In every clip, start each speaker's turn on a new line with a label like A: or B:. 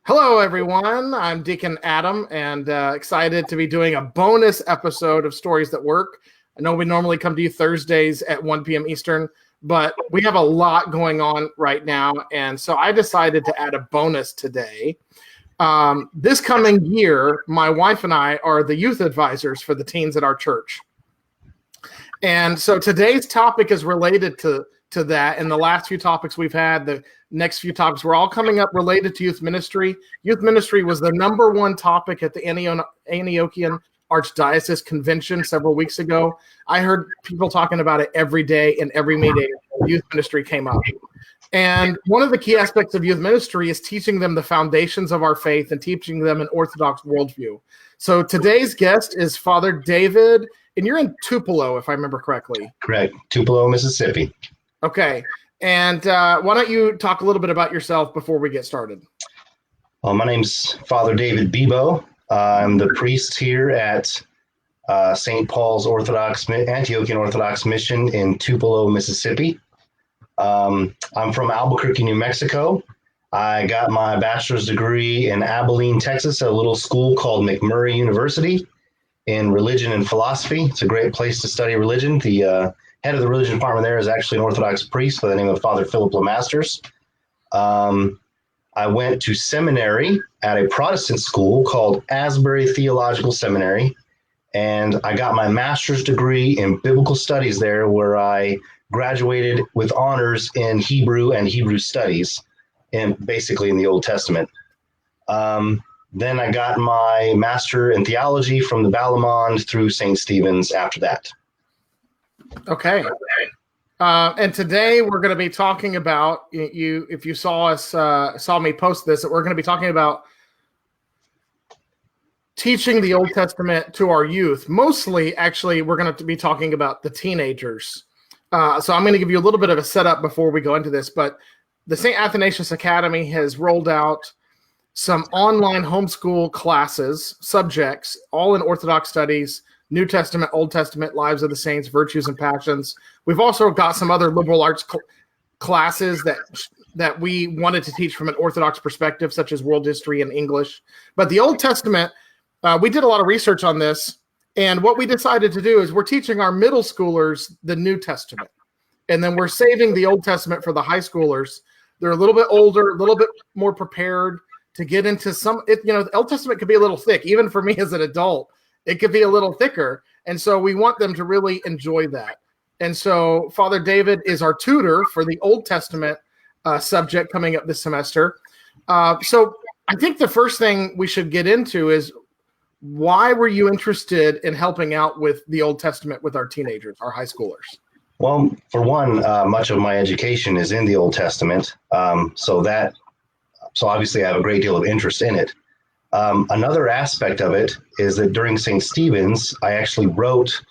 A: Hello, everyone. I'm Deacon Adam and excited to be doing a bonus episode of Stories That Work. I know we normally come to you Thursdays at 1 p.m. Eastern, but we have a lot going on right now. And so I decided to add a bonus today. This coming year, my wife and I are the youth advisors for the teens at our church. And so today's topic is related to that. And the last few topics we've had, the next few topics, were all coming up related to youth ministry. Youth ministry was the number one topic at the Antiochian Archdiocese Convention several weeks ago. I heard people talking about it every day in every meeting. Youth ministry came up. And one of the key aspects of youth ministry is teaching them the foundations of our faith and teaching them an Orthodox worldview. So today's guest is Father David, and you're in Tupelo, if I remember correctly.
B: Correct. Tupelo, Mississippi.
A: Okay. And why don't you talk a little bit about yourself before we get started?
B: My name's Father David Bibeau. I'm the priest here at St. Paul's Antiochian Orthodox Mission in Tupelo, Mississippi. I'm from Albuquerque, New Mexico. I got my bachelor's degree in Abilene, Texas, at a little school called McMurray University in religion and philosophy. It's a great place to study religion. The head of the religion department there is actually an Orthodox priest by the name of Father Philip Lemasters. I went to seminary at a Protestant school called Asbury Theological Seminary, and I got my master's degree in biblical studies there, where I graduated with honors in Hebrew and Hebrew studies, and basically in the Old Testament. Then I got my master in theology from the Balamond through St. Stephen's after that.
A: Okay. And today we're going to be talking about, if you saw me post this, that we're going to be talking about teaching the Old Testament to our youth. Mostly, actually, we're going to be talking about the teenagers. So I'm going to give you a little bit of a setup before we go into this, but the St. Athanasius Academy has rolled out some online homeschool classes, subjects, all in Orthodox studies, New Testament, Old Testament, Lives of the Saints, Virtues and Passions. We've also got some other liberal arts classes that we wanted to teach from an Orthodox perspective, such as world history and English. But the Old Testament, we did a lot of research on this. And what we decided to do is we're teaching our middle schoolers the New Testament. And then we're saving the Old Testament for the high schoolers. They're a little bit older, a little bit more prepared to get into the Old Testament could be a little thick. Even for me as an adult, it could be a little thicker. And so we want them to really enjoy that. And so Father David is our tutor for the Old Testament subject coming up this semester. So I think the first thing we should get into is, why were you interested in helping out with the Old Testament with our teenagers, our high schoolers?
B: Well, for one, much of my education is in the Old Testament. So obviously I have a great deal of interest in it. Another aspect of it is that during St. Stephen's, I actually wrote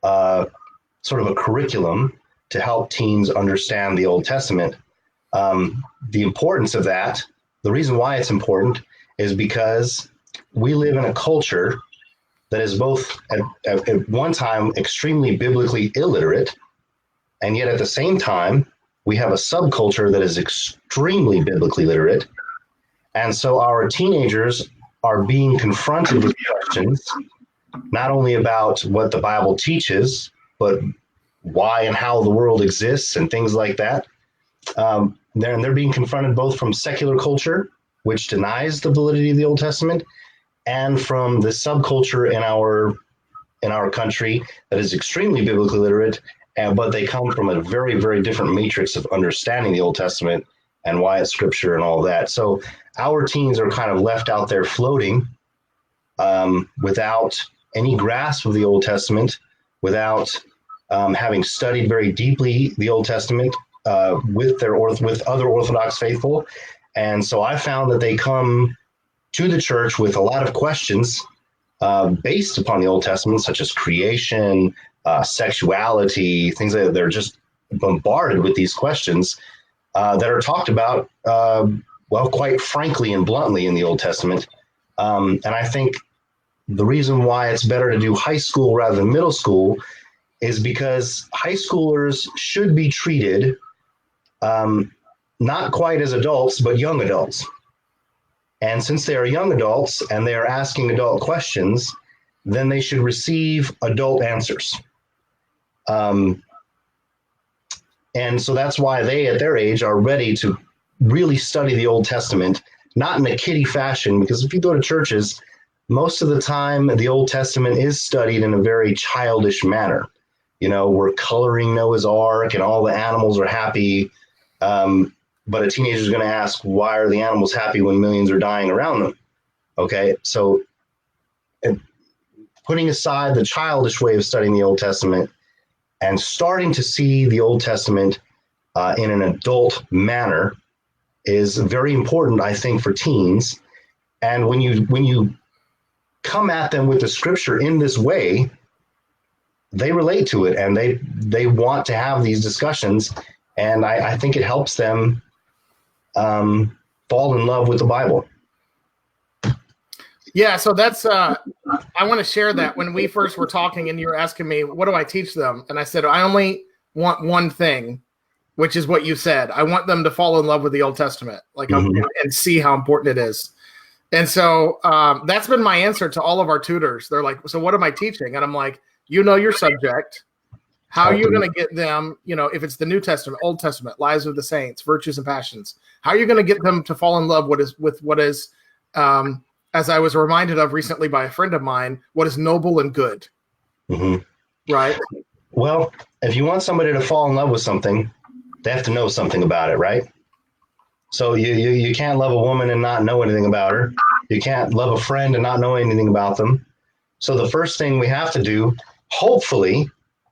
B: sort of a curriculum to help teens understand the Old Testament. The importance of that, the reason why it's important, is because we live in a culture that is both at one time extremely biblically illiterate, and yet at the same time, we have a subculture that is extremely biblically literate. And so our teenagers are being confronted with questions, not only about what the Bible teaches, but why and how the world exists and things like that. They're being confronted both from secular culture, which denies the validity of the Old Testament, and from the subculture in our country that is extremely biblically literate, but they come from a very, very different matrix of understanding the Old Testament and why it's scripture and all that. So our teens are kind of left out there floating without any grasp of the Old Testament, without having studied very deeply the Old Testament with other Orthodox faithful. And so I found that they come to the church with a lot of questions based upon the Old Testament, such as creation, sexuality, things like that. They're just bombarded with these questions that are talked about, quite frankly and bluntly in the Old Testament. And I think the reason why it's better to do high school rather than middle school is because high schoolers should be treated not quite as adults, but young adults. And since they are young adults and they are asking adult questions, then they should receive adult answers. And so that's why they, at their age, are ready to really study the Old Testament, not in a kiddie fashion, because if you go to churches, most of the time the Old Testament is studied in a very childish manner. We're coloring Noah's Ark and all the animals are happy. But a teenager is going to ask, why are the animals happy when millions are dying around them? Okay, so putting aside the childish way of studying the Old Testament and starting to see the Old Testament in an adult manner is very important, I think, for teens. And when you come at them with the scripture in this way, they relate to it and they want to have these discussions. And I think it helps them fall in love with the Bible.
A: Yeah, so that's I want to share that. When we first were talking and you were asking me, what do I teach them? And I said, I only want one thing, which is what you said. I want them to fall in love with the Old Testament, and see how important it is. And so that's been my answer to all of our tutors. They're like, so what am I teaching? And I'm like, your subject. How are you going to get them, if it's the New Testament, Old Testament, lives of the saints, virtues and passions, how are you going to get them to fall in love with what is, as I was reminded of recently by a friend of mine, what is noble and good? Mm-hmm. Right.
B: Well, if you want somebody to fall in love with something, they have to know something about it, right? So you can't love a woman and not know anything about her. You can't love a friend and not know anything about them. So the first thing we have to do, hopefully,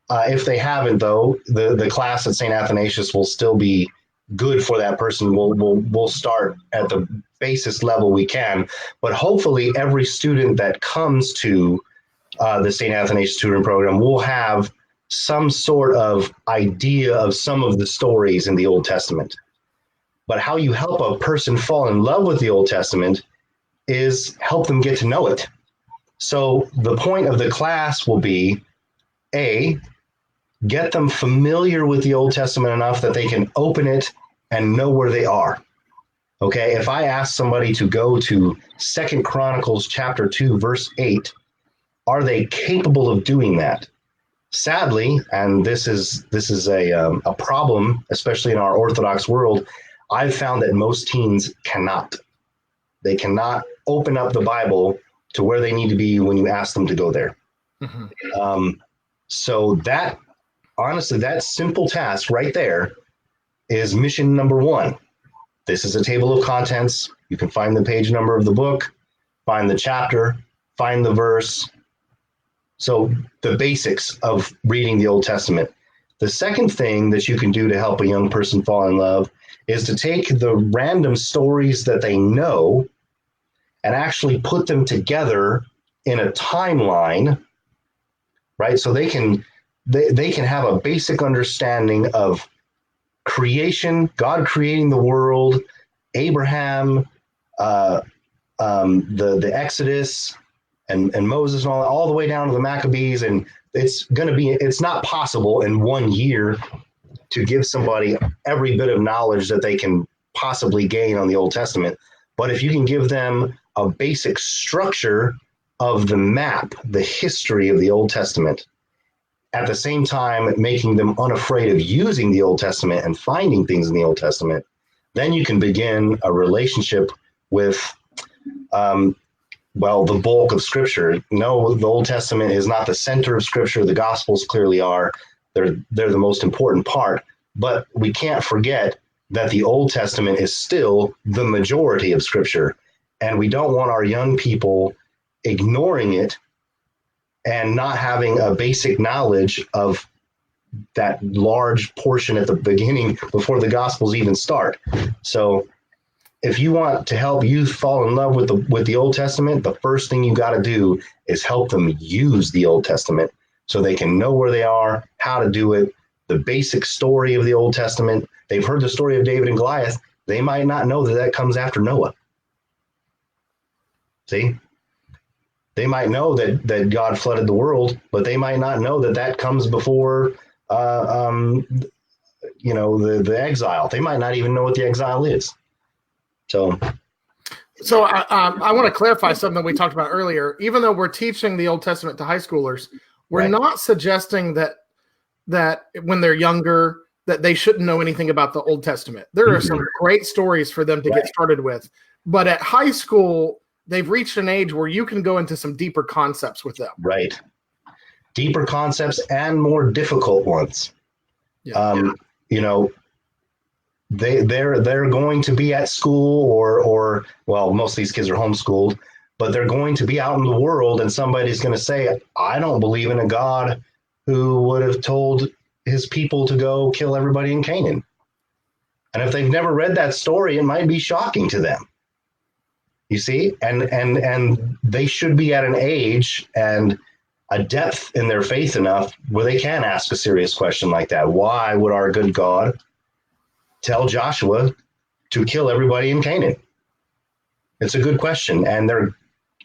B: if they haven't, though, the class at St. Athanasius will still be good for that person. We'll start at the basis level we can, but hopefully every student that comes to the St. Athanasius tutoring program will have some sort of idea of some of the stories in the Old Testament. But how you help a person fall in love with the Old Testament is help them get to know it. So the point of the class will be, A, get them familiar with the Old Testament enough that they can open it and know where they are. Okay, if I ask somebody to go to 2 Chronicles chapter 2, verse 8, are they capable of doing that? Sadly, and this is a problem, especially in our Orthodox world, I've found that most teens cannot. They cannot open up the Bible to where they need to be when you ask them to go there. Mm-hmm. So that, honestly, that simple task right there is mission number one. This is a table of contents. You can find the page number of the book, find the chapter, find the verse. So the basics of reading the Old Testament. The second thing that you can do to help a young person fall in love is to take the random stories that they know and actually put them together in a timeline, right? So they can have a basic understanding of creation, God creating the world, Abraham, the Exodus, and Moses and all the way down to the Maccabees. And it's not possible in 1 year to give somebody every bit of knowledge that they can possibly gain on the Old Testament. But if you can give them a basic structure of the map, the history of the Old Testament, at the same time making them unafraid of using the Old Testament and finding things in the Old Testament, then you can begin a relationship with the bulk of Scripture. No, the Old Testament is not the center of Scripture. The Gospels clearly are. They're the most important part. But we can't forget that the Old Testament is still the majority of Scripture. And we don't want our young people ignoring it and not having a basic knowledge of that large portion at the beginning before the Gospels even start. So if you want to help youth fall in love with the Old Testament, the first thing you got to do is help them use the Old Testament so they can know where they are, how to do it, the basic story of the Old Testament. They've heard the story of David and Goliath. They might not know that comes after Noah. See? They might know that God flooded the world, but they might not know that comes before the exile. They might not even know what the exile is. So,
A: So I want to clarify something we talked about earlier. Even though we're teaching the Old Testament to high schoolers, we're not suggesting that when they're younger that they shouldn't know anything about the Old Testament. There are some great stories for them to get started with. But at high school, they've reached an age where you can go into some deeper concepts with them.
B: Right. Deeper concepts and more difficult ones. Yeah. You know, they're going to be at school or well, most of these kids are homeschooled, but they're going to be out in the world, and somebody's going to say, I don't believe in a God who would have told his people to go kill everybody in Canaan. And if they've never read that story, it might be shocking to them. You see, and they should be at an age and a depth in their faith enough where they can ask a serious question like that. Why would our good God tell Joshua to kill everybody in Canaan? It's a good question. And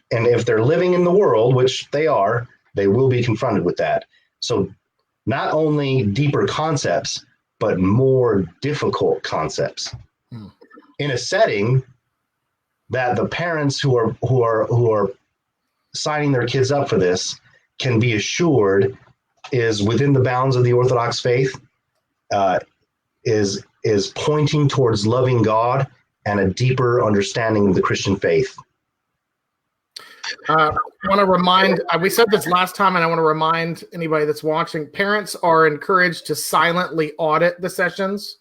B: if they're living in the world, which they are, they will be confronted with that. So not only deeper concepts, but more difficult concepts in a setting that the parents who are signing their kids up for this can be assured is within the bounds of the Orthodox faith, is pointing towards loving God and a deeper understanding of the Christian faith.
A: I want to remind, we said this last time, and I want to remind anybody that's watching, parents are encouraged to silently audit the sessions.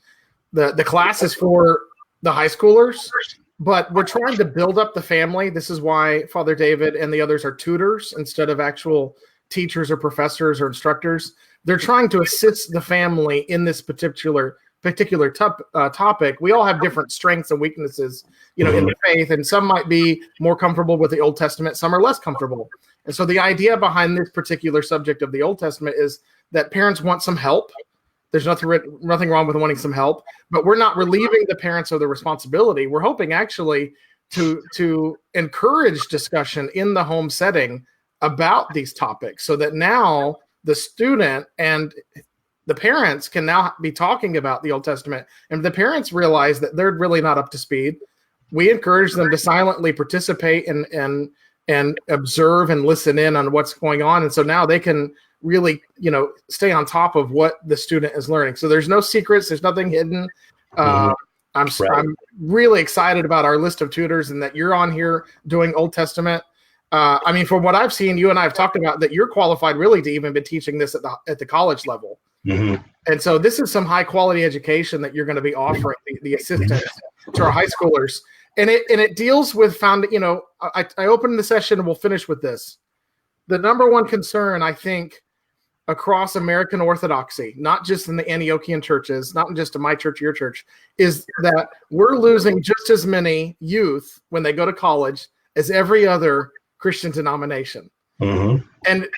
A: The class is for the high schoolers, but we're trying to build up the family. This is why Father David and the others are tutors instead of actual teachers or professors or instructors. They're trying to assist the family in this particular topic. We all have different strengths and weaknesses, in the faith, and some might be more comfortable with the Old Testament, some are less comfortable. And so the idea behind this particular subject of the Old Testament is that parents want some help. There's nothing wrong with wanting some help, but we're not relieving the parents of the responsibility. We're hoping actually to encourage discussion in the home setting about these topics so that now the student and the parents can now be talking about the Old Testament. And if the parents realize that they're really not up to speed, we encourage them to silently participate and observe and listen in on what's going on. And so now they can really, stay on top of what the student is learning. So there's no secrets. There's nothing hidden. I'm really excited about our list of tutors and that you're on here doing Old Testament. From what I've seen, you and I have talked about that you're qualified really to even be teaching this at the college level. And so this is some high quality education that you're going to be offering the assistants to our high schoolers. And it deals with I opened the session and we'll finish with this. The number one concern, I think, across American Orthodoxy, not just in the Antiochian churches, not just in my church, your church, is that we're losing just as many youth when they go to college as every other Christian denomination. And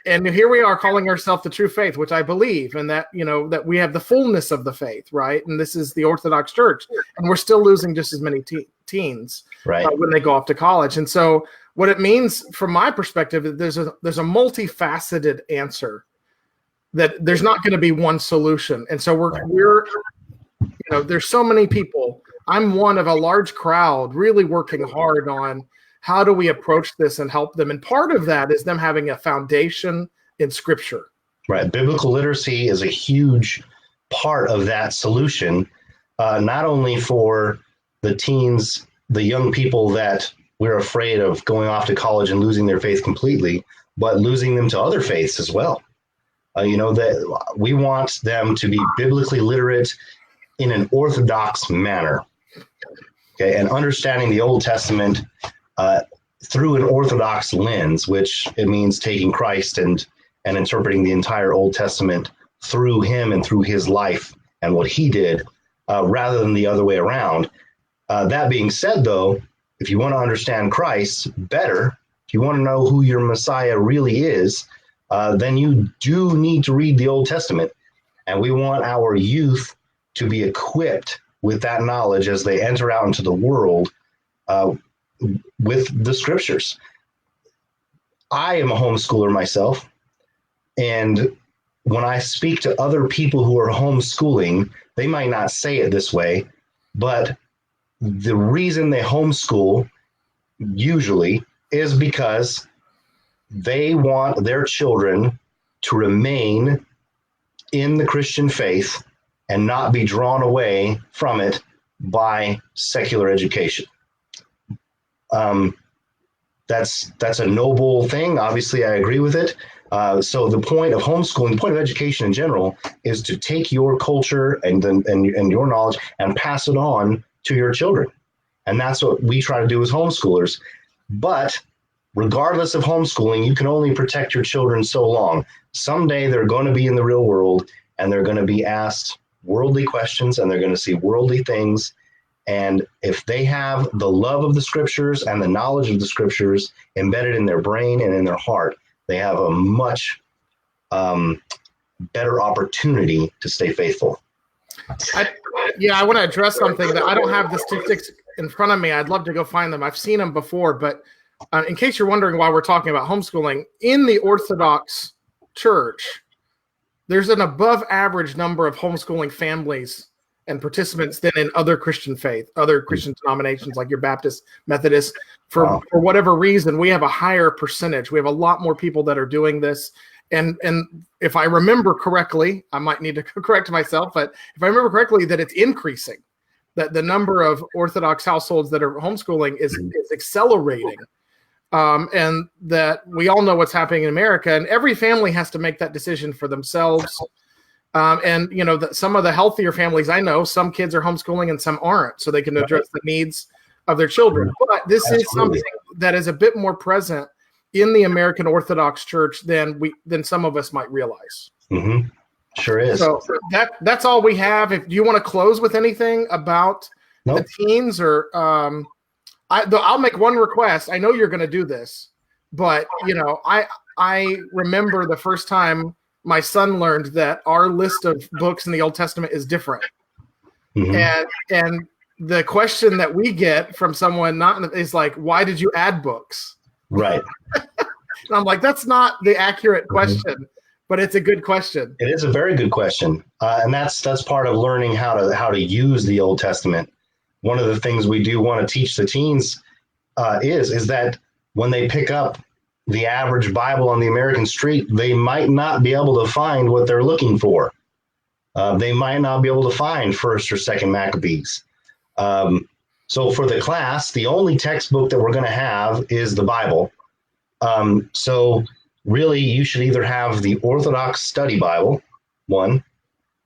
A: here we are calling ourselves the true faith, which I believe, and that, that we have the fullness of the faith, right? And this is the Orthodox Church, and we're still losing just as many teens when they go off to college. And so what it means from my perspective, there's a multifaceted answer, that there's not going to be one solution. And so we're there's so many people. I'm one of a large crowd really working hard on how do we approach this and help them. And part of that is them having a foundation in Scripture.
B: Right. Biblical literacy is a huge part of that solution, not only for the teens, the young people that we're afraid of going off to college and losing their faith completely, but losing them to other faiths as well. That we want them to be biblically literate in an orthodox manner, okay, and understanding the Old Testament through an orthodox lens, which it means taking Christ and interpreting the entire Old Testament through him and through his life and what he did, rather than the other way around. That being said, though, if you want to understand Christ better, if you want to know who your Messiah really is, then you do need to read the Old Testament. And we want our youth to be equipped with that knowledge as they enter out into the world with the Scriptures. I am a homeschooler myself. And when I speak to other people who are homeschooling, they might not say it this way, but the reason they homeschool usually is because they want their children to remain in the Christian faith and not be drawn away from it by secular education. That's a noble thing. Obviously, I agree with it. So the point of homeschooling, the point of education in general, is to take your culture and your knowledge and pass it on to your children. And that's what we try to do as homeschoolers. But regardless of homeschooling, you can only protect your children so long. Someday they're going to be in the real world and they're going to be asked worldly questions and they're going to see worldly things. And if they have the love of the scriptures and the knowledge of the scriptures embedded in their brain and in their heart, they have a much better opportunity to stay faithful.
A: I want to address something that I don't have the statistics in front of me. I'd love to go find them. I've seen them before, but in case you're wondering why we're talking about homeschooling, in the Orthodox Church, there's an above average number of homeschooling families and participants than in other Christian faith, other Christian denominations like your Baptist, Methodist. For whatever reason, we have a higher percentage. We have a lot more people that are doing this. And if I remember correctly, I might need to correct myself, but if I remember correctly, that it's increasing, that the number of Orthodox households that are homeschooling is accelerating. And that we all know what's happening in America, and every family has to make that decision for themselves. And some of the healthier families I know, some kids are homeschooling and some aren't, so they can address the needs of their children. But this is something that is a bit more present in the American Orthodox Church than some of us might realize.
B: Mm-hmm. Sure is.
A: So that's all we have. If you want to close with anything about the teens, or I'll make one request. I know you're going to do this, but I remember the first time my son learned that our list of books in the Old Testament is different. Mm-hmm. And the question that we get from someone is like, why did you add books?
B: Right.
A: And I'm like, that's not the accurate question, but it's a good question.
B: It is a very good question. And that's part of learning how to use the Old Testament. One of the things we do want to teach the teens is that when they pick up the average Bible on the American street, they might not be able to find what they're looking for. They might not be able to find 1st or 2nd Maccabees. So for the class, the only textbook that we're going to have is the Bible. So really, you should either have the Orthodox Study Bible, 1,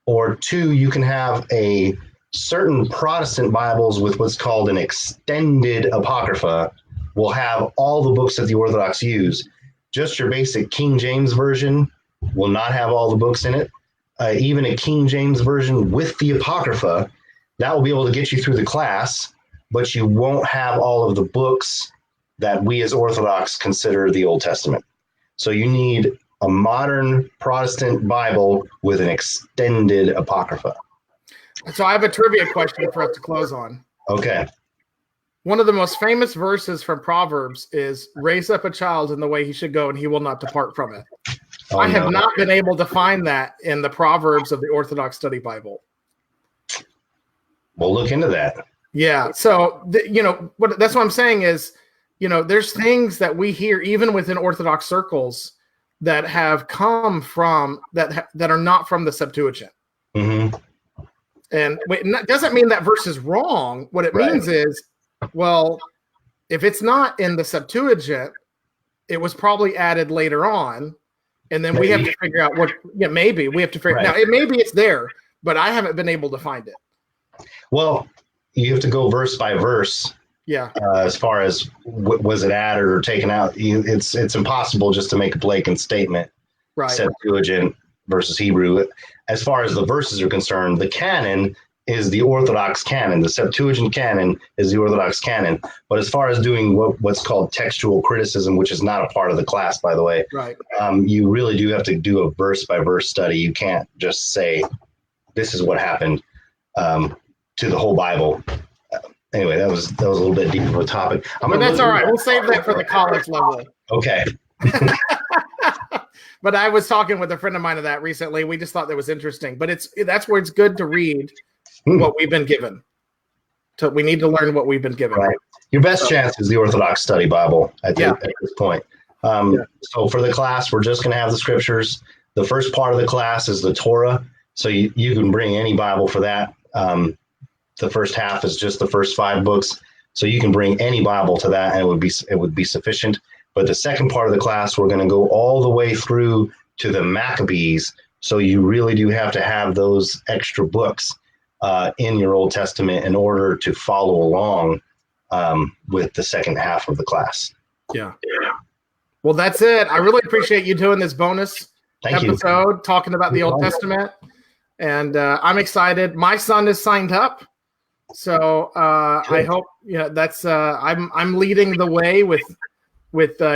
B: or 2, you can have a certain Protestant Bibles with what's called an extended Apocrypha. Will have all the books that the Orthodox use. Just your basic King James Version will not have all the books in it. Even a King James Version with the Apocrypha, that will be able to get you through the class, but you won't have all of the books that we as Orthodox consider the Old Testament. So you need a modern Protestant Bible with an extended Apocrypha.
A: So I have a trivia question for us to close on.
B: Okay.
A: One of the most famous verses from Proverbs is, raise up a child in the way he should go and he will not depart from it. I have not been able to find that in the Proverbs of the Orthodox Study Bible.
B: We'll look into that.
A: Yeah. So, that's what I'm saying is, there's things that we hear even within Orthodox circles that have come from that are not from the Septuagint. Mm-hmm. And it doesn't mean that verse is wrong. What it means is, well, if it's not in the Septuagint, it was probably added later on, and then we have to figure out what. Yeah, maybe we have to figure now. Maybe it's there, but I haven't been able to find it.
B: Well, you have to go verse by verse.
A: Yeah.
B: As far as was it added or taken out, it's impossible just to make a blanket statement.
A: Right.
B: Septuagint versus Hebrew. As far as the verses are concerned, the canon is the Orthodox canon. The Septuagint canon is the Orthodox canon. But as far as doing what's called textual criticism, which is not a part of the class, by the way, you really do have to do a verse-by-verse study. You can't just say, this is what happened to the whole Bible. Anyway, that was a little bit deep of a topic.
A: But that's all right. We'll save that for the college level.
B: Okay.
A: But I was talking with a friend of mine of that recently. We just thought that was interesting. But that's where it's good to read what we've been given. So we need to learn what we've been given.
B: Right. Your best chance is the Orthodox Study Bible at this point. So for the class, we're just going to have the scriptures. The first part of the class is the Torah. So you can bring any Bible for that. The first half is just the first 5 books. So you can bring any Bible to that and it would be sufficient. But the second part of the class, we're going to go all the way through to the Maccabees. So you really do have to have those extra books in your Old Testament in order to follow along with the second half of the class.
A: Yeah. Well, that's it. I really appreciate you doing this bonus episode talking about the Old Testament. And I'm excited. My son is signed up. So I hope that's I'm leading the way with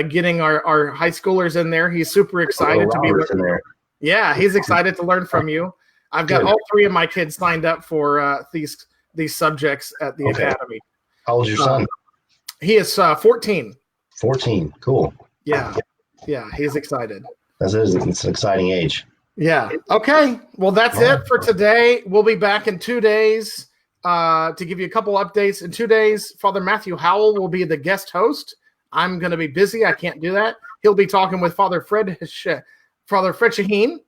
A: getting our high schoolers in there. He's super excited to be in there. Yeah, he's excited to learn from you. I've got all 3 of my kids signed up for these subjects at the academy.
B: How old is your son?
A: He is 14.
B: 14. Cool.
A: Yeah, he's excited.
B: It's an exciting age.
A: Yeah. Okay. Well, that's it for today. We'll be back in 2 days to give you a couple updates. In 2 days, Father Matthew Howell will be the guest host. I'm going to be busy. I can't do that. He'll be talking with Father Fred Shaheen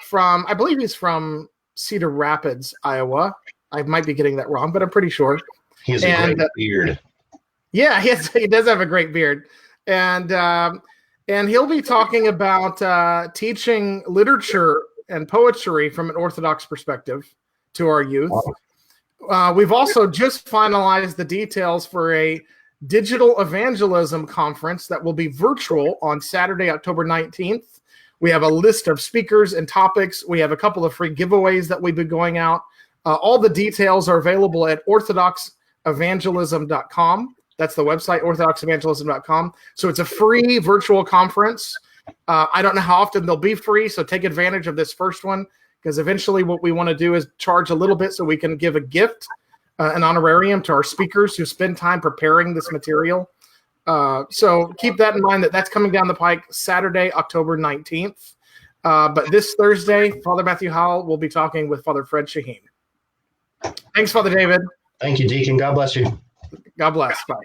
A: from, I believe he's from Cedar Rapids, Iowa. I might be getting that wrong, but I'm pretty sure.
B: He has a great beard.
A: Yeah, he does have a great beard. And he'll be talking about teaching literature and poetry from an Orthodox perspective to our youth. We've also just finalized the details for a digital evangelism conference that will be virtual on Saturday, October 19th. We have a list of speakers and topics. We have a couple of free giveaways that we've been going out. All the details are available at orthodoxevangelism.com. That's the website, orthodoxevangelism.com. So it's a free virtual conference. I don't know how often they'll be free, so take advantage of this first one, because eventually what we want to do is charge a little bit so we can give a gift, an honorarium to our speakers who spend time preparing this material. So keep that in mind, that's coming down the pike Saturday, October 19th. But this Thursday, Father Matthew Howell will be talking with Father Fred Shaheen. Thanks, Father David.
B: Thank you, Deacon. God bless you.
A: God bless. Bye.